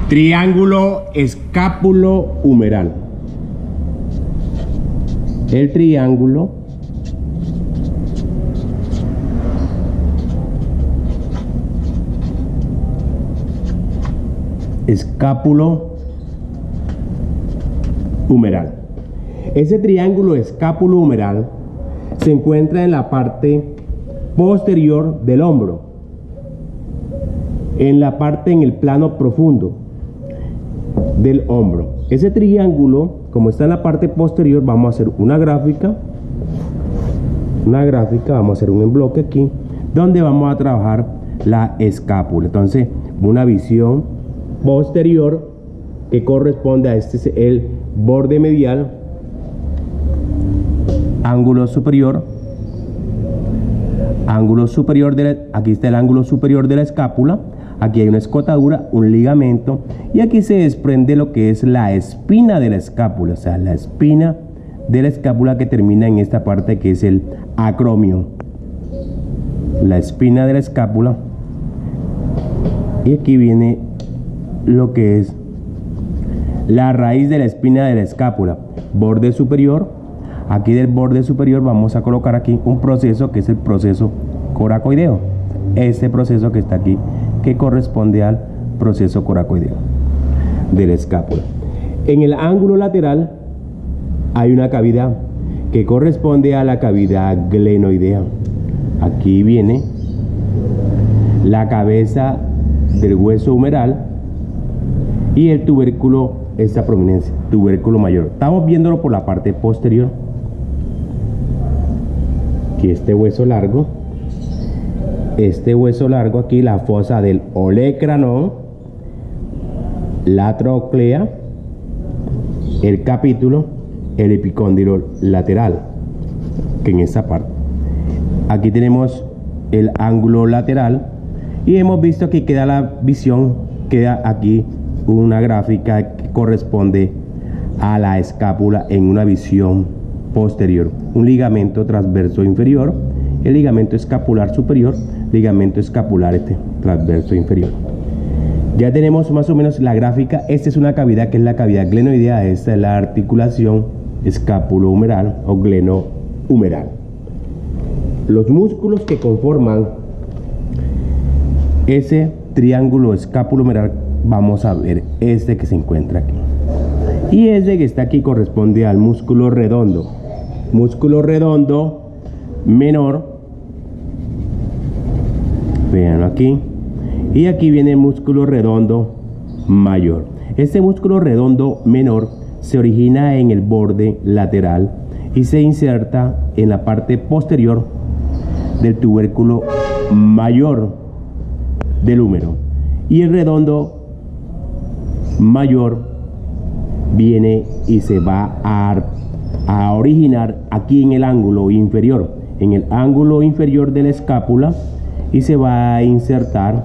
Triángulo escápulo-humeral. El triángulo escápulo-humeral. Ese triángulo escápulo-humeral se encuentra en la parte posterior del hombro, en el plano profundo del hombro. Ese triángulo, como está en la parte posterior, vamos a hacer una gráfica, vamos a hacer un embloque aquí, donde vamos a trabajar la escápula. Entonces, una visión posterior que corresponde a este es el borde medial, ángulo superior aquí está el ángulo superior de la escápula. Aquí hay una escotadura, un ligamento, y aquí se desprende lo que es la espina de la escápula, o sea, la espina de la escápula que termina en esta parte que es el acromio. La espina de la escápula, y aquí viene lo que es la raíz de la espina de la escápula, borde superior. Aquí del borde superior vamos a colocar aquí un proceso que es el proceso coracoideo. Este proceso que está aquí, que corresponde al proceso coracoideo de la escápula. En el ángulo lateral hay una cavidad que corresponde a la cavidad glenoidea. Aquí viene la cabeza del hueso humeral y el tubérculo, esta prominencia, tubérculo mayor. Estamos viéndolo por la parte posterior. Aquí este hueso largo aquí, la fosa del olecranon, la tróclea, el capítulo, el epicóndilo lateral, que en esta parte. Aquí tenemos el ángulo lateral y hemos visto que queda la visión, queda aquí una gráfica que corresponde a la escápula en una visión posterior. Un ligamento transverso inferior, el ligamento escapular superior, ligamento escapular transverso inferior. Ya tenemos más o menos la gráfica. Esta es una cavidad que es la cavidad glenoidea. Esta es la articulación escápulo-humeral o gleno-humeral. Los músculos que conforman ese triángulo escápulo-humeral, vamos a ver este que se encuentra aquí. Y este que está aquí corresponde al músculo redondo. Músculo redondo menor. Veanlo aquí. Y aquí viene el músculo redondo mayor. Este músculo redondo menor se origina en el borde lateral y se inserta en la parte posterior del tubérculo mayor del húmero. Y el redondo mayor viene y se va a originar aquí en el ángulo inferior, de la escápula, y se va a insertar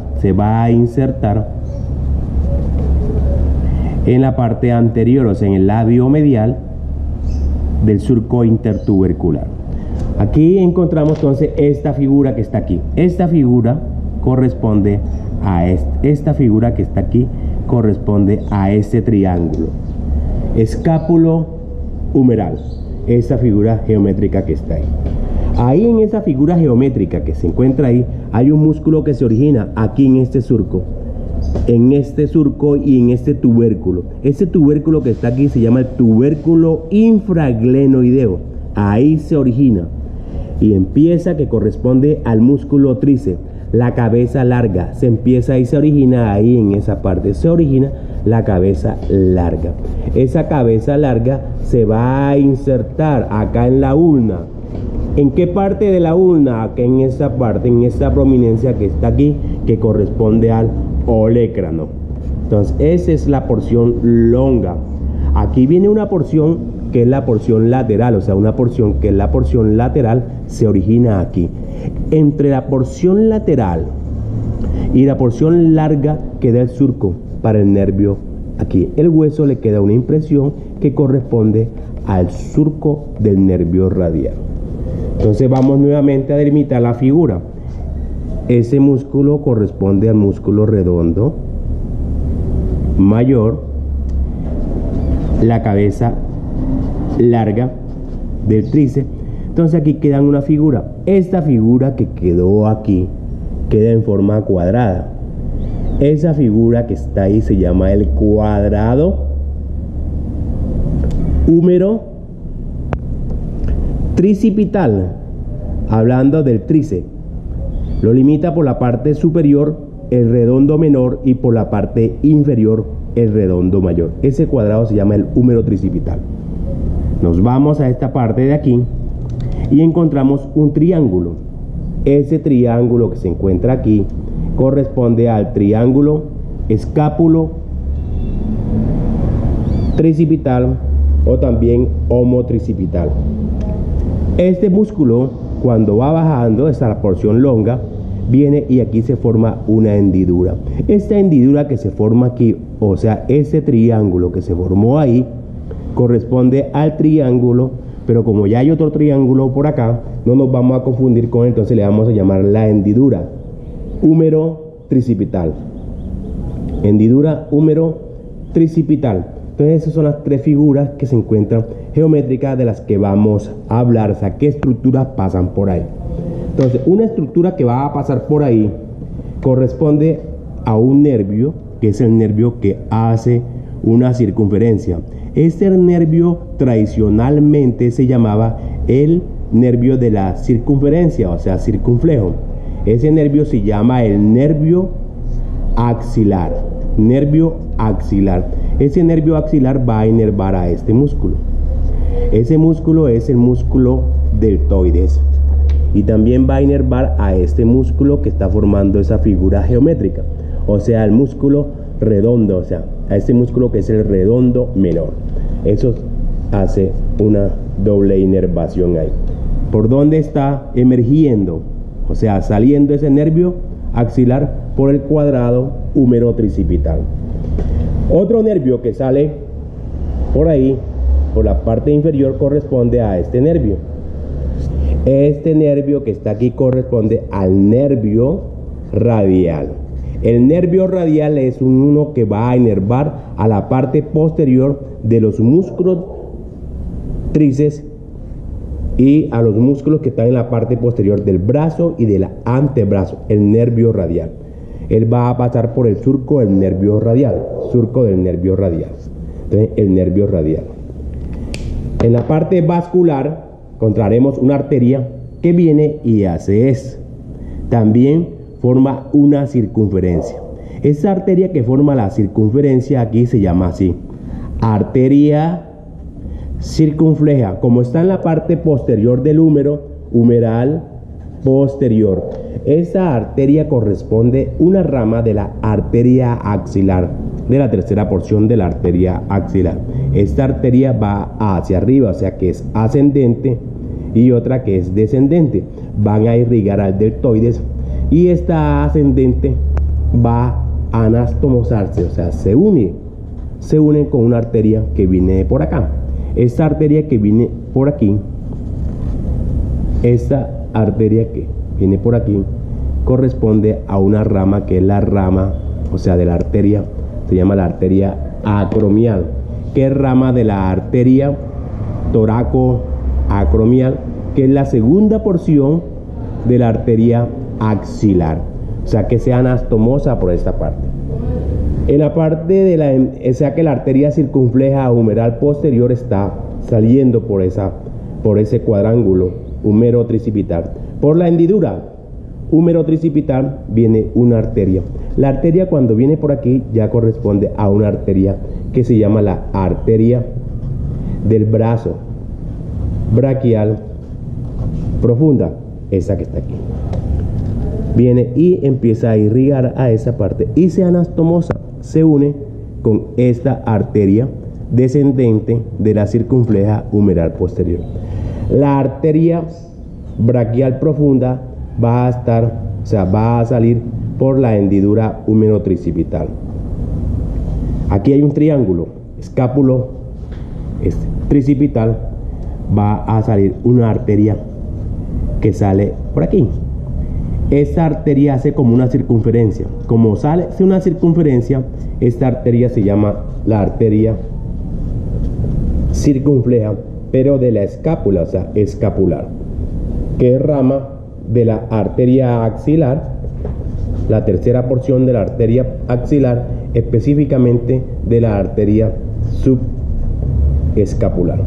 en la parte anterior, o sea, en el labio medial del surco intertubercular. Aquí encontramos entonces esta figura que está aquí. Esta figura corresponde a esta figura que está aquí, corresponde a este triángulo escápulo humeral, esta figura geométrica que está ahí. Ahí en esa figura geométrica que se encuentra ahí, hay un músculo que se origina aquí en este surco y en este tubérculo. Este tubérculo que está aquí se llama el tubérculo infraglenoideo. Ahí se origina y empieza, que corresponde al músculo tríceps, la cabeza larga. Se empieza y se origina ahí en esa parte. Se origina la cabeza larga. Esa cabeza larga se va a insertar acá en la ulna. ¿En qué parte de la ulna? Acá en esta parte, en esta prominencia que está aquí, que corresponde al olecrano. Entonces esa es la porción longa. Aquí viene una porción que es la porción lateral, o sea, una porción que es la porción lateral se origina aquí. Entre la porción lateral y la porción larga queda el surco para el nervio aquí. El hueso le queda una impresión que corresponde al surco del nervio radial. Entonces vamos nuevamente a delimitar la figura. Ese músculo corresponde al músculo redondo mayor, la cabeza larga del tríceps. Entonces aquí queda una figura. Esta figura que quedó aquí queda en forma cuadrada. Esa figura que está ahí se llama el cuadrado húmero tricipital. Hablando del tríceps, lo limita por la parte superior el redondo menor y por la parte inferior el redondo mayor. Ese cuadrado se llama el húmero tricipital. Nos vamos a esta parte de aquí y encontramos un triángulo. Ese triángulo que se encuentra aquí corresponde al triángulo escápulo tricipital o también homotricipital. Este músculo, cuando va bajando, esta la porción longa, viene y aquí se forma una hendidura. Esta hendidura que se forma aquí, o sea, ese triángulo que se formó ahí, corresponde al triángulo, pero como ya hay otro triángulo por acá, no nos vamos a confundir con él, entonces le vamos a llamar la hendidura húmero tricipital. Hendidura húmero tricipital. Entonces esas son las tres figuras que se encuentran geométricas de las que vamos a hablar, o sea, qué estructuras pasan por ahí. Entonces, una estructura que va a pasar por ahí corresponde a un nervio, que es el nervio que hace una circunferencia. Este nervio tradicionalmente se llamaba el nervio de la circunferencia, o sea, circunflejo. Ese nervio se llama el nervio axilar. Nervio axilar. Ese nervio axilar va a inervar a este músculo. Ese músculo es el músculo deltoides. Y también va a inervar a este músculo que está formando esa figura geométrica, o sea, el músculo redondo, o sea, a este músculo que es el redondo menor. Eso hace una doble inervación ahí. ¿Por dónde está emergiendo? O sea, saliendo ese nervio axilar por el cuadrado húmero tricipital. Otro nervio que sale por ahí, por la parte inferior, corresponde a este nervio. Este nervio que está aquí corresponde al nervio radial. El nervio radial es uno que va a inervar a la parte posterior de los músculos tríceps y a los músculos que están en la parte posterior del brazo y del antebrazo, el nervio radial. Él va a pasar por el surco del nervio radial, surco del nervio radial. Entonces, el nervio radial. En la parte vascular encontraremos una arteria que viene y hace esto. También forma una circunferencia. Esa arteria que forma la circunferencia aquí se llama así: arteria circunfleja. Como está en la parte posterior del húmero, humeral posterior. Esta arteria corresponde a una rama de la arteria axilar, de la tercera porción de la arteria axilar. Esta arteria va hacia arriba, o sea que es ascendente, y otra que es descendente. Van a irrigar al deltoides y esta ascendente va a anastomosarse, o sea, se unen con una arteria que viene por acá. Esta arteria que viene por aquí, esta arteria que viene por aquí, corresponde a una rama que es la rama, o sea, de la arteria, se llama la arteria acromial, que es rama de la arteria toracoacromial, que es la segunda porción de la arteria axilar, o sea, que se anastomosa por esta parte. En la parte de o sea que la arteria circunfleja humeral posterior está saliendo por ese cuadrángulo húmero tricipital. Por la hendidura húmero tricipital viene una arteria. La arteria, cuando viene por aquí, ya corresponde a una arteria que se llama la arteria del brazo braquial profunda, esa que está aquí. Viene y empieza a irrigar a esa parte y se anastomosa, se une con esta arteria descendente de la circunfleja humeral posterior. La arteria braquial profunda va a salir por la hendidura húmero tricipital. Aquí hay un triángulo, escápulo tricipital, va a salir una arteria que sale por aquí. esta arteria hace como una circunferencia. Como sale una circunferencia, esta arteria se llama la arteria circunfleja, pero de la escápula, o sea, escapular, que es rama de la arteria axilar, la tercera porción de la arteria axilar, específicamente de la arteria subescapular.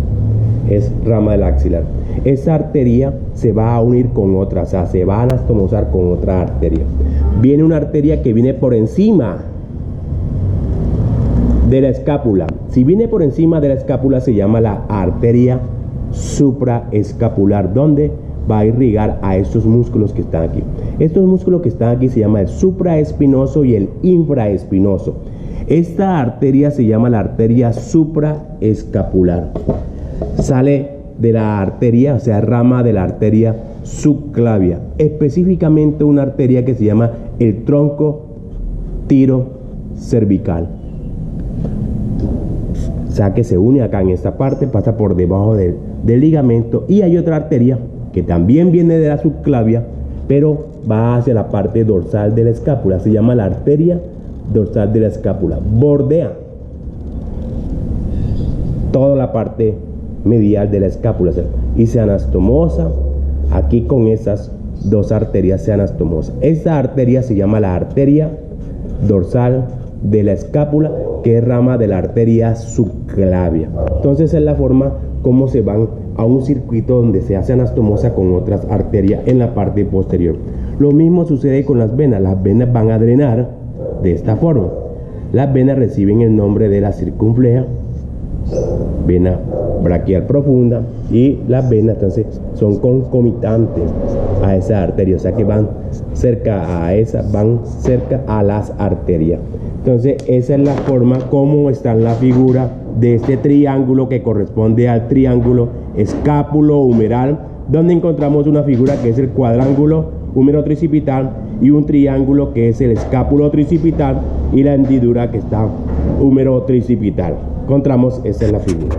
Es rama de la axilar. Esa arteria se va a unir con otra, o sea, se va a anastomosar con otra arteria. Viene una arteria que viene por encima de la escápula. Si viene por encima de la escápula, se llama la arteria supraescapular, donde va a irrigar a estos músculos que están aquí. Estos músculos que están aquí se llama el supraespinoso y el infraespinoso. Esta arteria se llama la arteria supraescapular. Sale de la arteria, o sea, rama de la arteria subclavia, específicamente una arteria que se llama el tronco tiro cervical. O sea, que se une acá en esta parte, pasa por debajo del ligamento, y hay otra arteria que también viene de la subclavia, pero va hacia la parte dorsal de la escápula. Se llama la arteria dorsal de la escápula. Bordea toda la parte medial de la escápula y se anastomosa aquí con esas dos arterias. Se anastomosa. Esta arteria se llama la arteria dorsal de la escápula, que es rama de la arteria subclavia. Entonces es la forma como se van a un circuito donde se hace anastomosa con otras arterias en la parte posterior. Lo mismo sucede con las venas. Las venas van a drenar de esta forma. Las venas reciben el nombre de la circunfleja, vena braquial profunda, y las venas entonces son concomitantes a esa arteria, o sea que van cerca a esa, van cerca a las arterias. Entonces esa es la forma como está en la figura de este triángulo que corresponde al triángulo escápulo-humeral, donde encontramos una figura que es el cuadrángulo húmero-tricipital y un triángulo que es el escápulo-tricipital y la hendidura que está húmero-tricipital. Encontramos esa es la figura.